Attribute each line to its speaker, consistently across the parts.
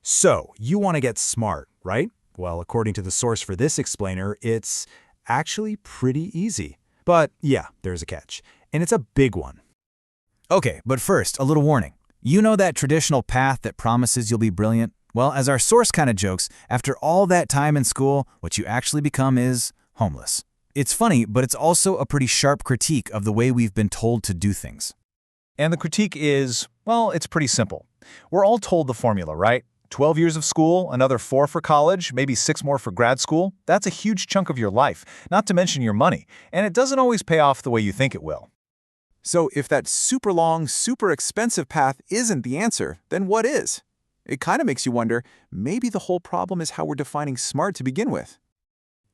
Speaker 1: So, you want to get smart, right? Well, according to the source for this explainer, it's actually pretty easy. But yeah, there's a catch, and it's a big one.
Speaker 2: Okay, but first, a little warning. You know that traditional path that promises you'll be brilliant? Well, as our source kind of jokes, after all that time in school, what you actually become is homeless. It's funny, but it's also a pretty sharp critique of the way we've been told to do things.
Speaker 3: And the critique is, well, it's pretty simple. We're all told the formula, right? 12 years of school, another 4 for college, maybe 6 more for grad school. That's a huge chunk of your life, not to mention your money, and it doesn't always pay off the way you think it will.
Speaker 4: So if that super long, super expensive path isn't the answer, then what is? It kind of makes you wonder, maybe the whole problem is how we're defining smart to begin with.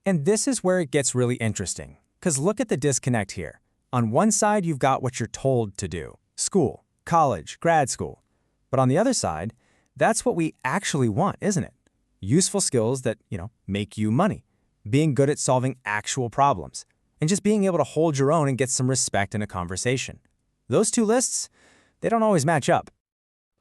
Speaker 5: And this is where it gets really interesting, because look at the disconnect here. On one side, you've got what you're told to do, school, college, grad school. But on the other side, that's what we actually want, isn't it? Useful skills that, make you money, being good at solving actual problems, and just being able to hold your own and get some respect in a conversation. Those two lists, they don't always match up.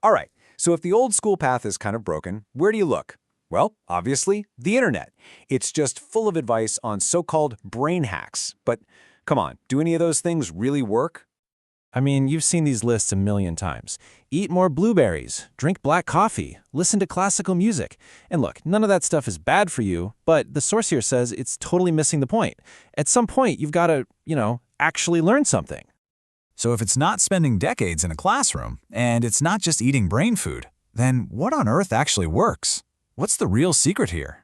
Speaker 6: All right, so if the old school path is kind of broken, where do you look? Well, obviously, the internet. It's just full of advice on so-called brain hacks. But come on, do any of those things really work?
Speaker 7: I mean, you've seen these lists a million times. Eat more blueberries, drink black coffee, listen to classical music. And look, none of that stuff is bad for you, but the source here says it's totally missing the point. At some point, you've got to, actually learn something.
Speaker 2: So if it's not spending decades in a classroom, and it's not just eating brain food, then what on earth actually works? What's the real secret here?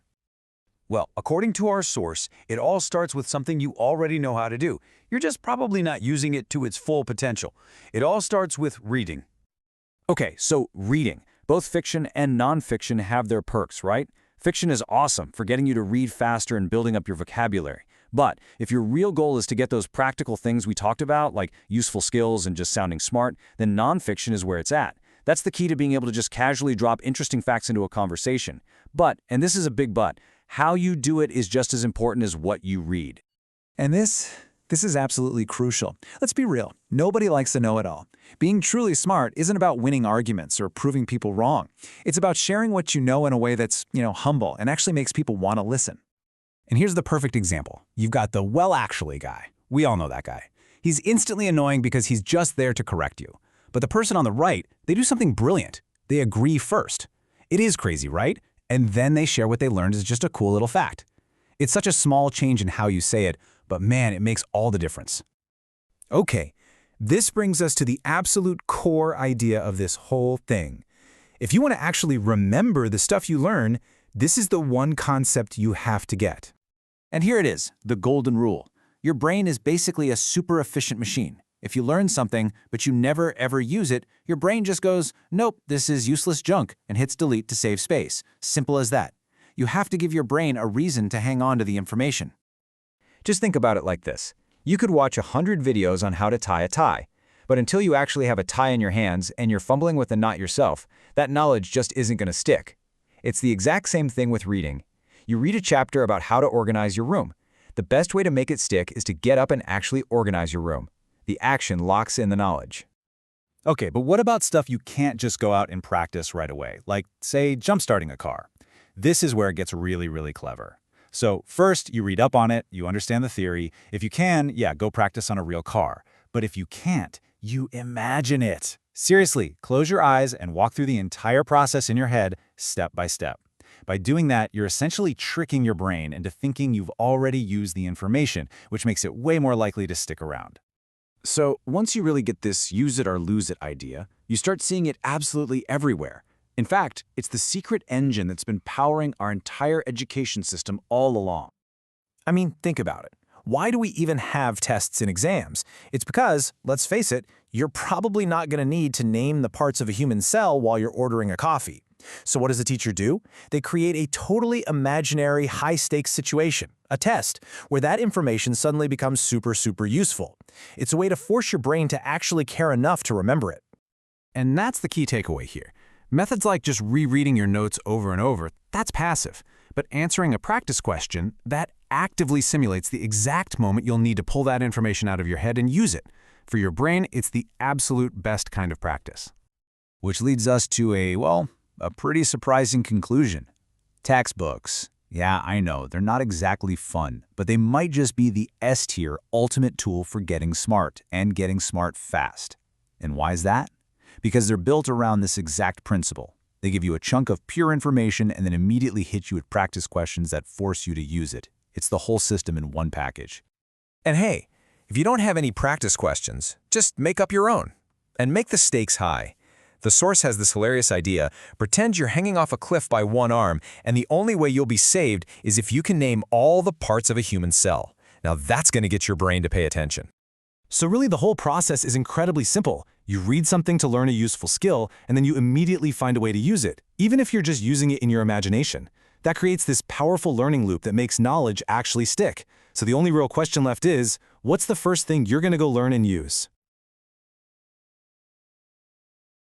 Speaker 6: Well, according to our source, it all starts with something you already know how to do. You're just probably not using it to its full potential. It all starts with reading. Okay, so reading. Both fiction and nonfiction have their perks, right? Fiction is awesome for getting you to read faster and building up your vocabulary. But if your real goal is to get those practical things we talked about, like useful skills and just sounding smart, then nonfiction is where it's at. That's the key to being able to just casually drop interesting facts into a conversation. But, and this is a big but, how you do it is just as important as what you read.
Speaker 4: And this is absolutely crucial. Let's be real. Nobody likes to know it all. Being truly smart isn't about winning arguments or proving people wrong. It's about sharing what you know in a way that's, humble and actually makes people want to listen.
Speaker 2: And here's the perfect example. You've got the well actually guy. We all know that guy. He's instantly annoying because he's just there to correct you. But the person on the right, they do something brilliant. They agree first. It is crazy, right? And then they share what they learned as just a cool little fact. It's such a small change in how you say it, but man, it makes all the difference. Okay, this brings us to the absolute core idea of this whole thing. If you want to actually remember the stuff you learn, this is the one concept you have to get.
Speaker 6: And here it is, the golden rule. Your brain is basically a super efficient machine. If you learn something, but you never ever use it, your brain just goes, nope, this is useless junk, and hits delete to save space. Simple as that. You have to give your brain a reason to hang on to the information.
Speaker 3: Just think about it like this. You could watch 100 videos on how to tie a tie, but until you actually have a tie in your hands and you're fumbling with the knot yourself, that knowledge just isn't going to stick. It's the exact same thing with reading. You read a chapter about how to organize your room. The best way to make it stick is to get up and actually organize your room. The action locks in the knowledge.
Speaker 1: Okay, but what about stuff you can't just go out and practice right away? Like, say, jump-starting a car. This is where it gets really, really clever. So first, you read up on it, you understand the theory. If you can, go practice on a real car. But if you can't, you imagine it. Seriously, close your eyes and walk through the entire process in your head, step by step. By doing that, you're essentially tricking your brain into thinking you've already used the information, which makes it way more likely to stick around.
Speaker 6: So once you really get this use it or lose it idea, you start seeing it absolutely everywhere. In fact, it's the secret engine that's been powering our entire education system all along.
Speaker 5: I mean, think about it. Why do we even have tests and exams? It's because, let's face it, you're probably not going to need to name the parts of a human cell while you're ordering a coffee. So what does a teacher do? They create a totally imaginary high-stakes situation, a test, where that information suddenly becomes super, super useful. It's a way to force your brain to actually care enough to remember it.
Speaker 2: And that's the key takeaway here. Methods like just rereading your notes over and over, that's passive. But answering a practice question, that actively simulates the exact moment you'll need to pull that information out of your head and use it. For your brain, it's the absolute best kind of practice.
Speaker 3: Which leads us to a,
Speaker 2: a pretty surprising conclusion. Textbooks. Yeah, I know, they're not exactly fun, but they might just be the S-tier ultimate tool for getting smart and getting smart fast. And why is that? Because they're built around this exact principle. They give you a chunk of pure information and then immediately hit you with practice questions that force you to use it. It's the whole system in one package.
Speaker 3: And hey, if you don't have any practice questions, just make up your own. And make the stakes high. The source has this hilarious idea. Pretend you're hanging off a cliff by one arm, and the only way you'll be saved is if you can name all the parts of a human cell. Now that's going to get your brain to pay attention.
Speaker 7: So really the whole process is incredibly simple. You read something to learn a useful skill, and then you immediately find a way to use it, even if you're just using it in your imagination. That creates this powerful learning loop that makes knowledge actually stick. So the only real question left is, what's the first thing you're going to go learn and use?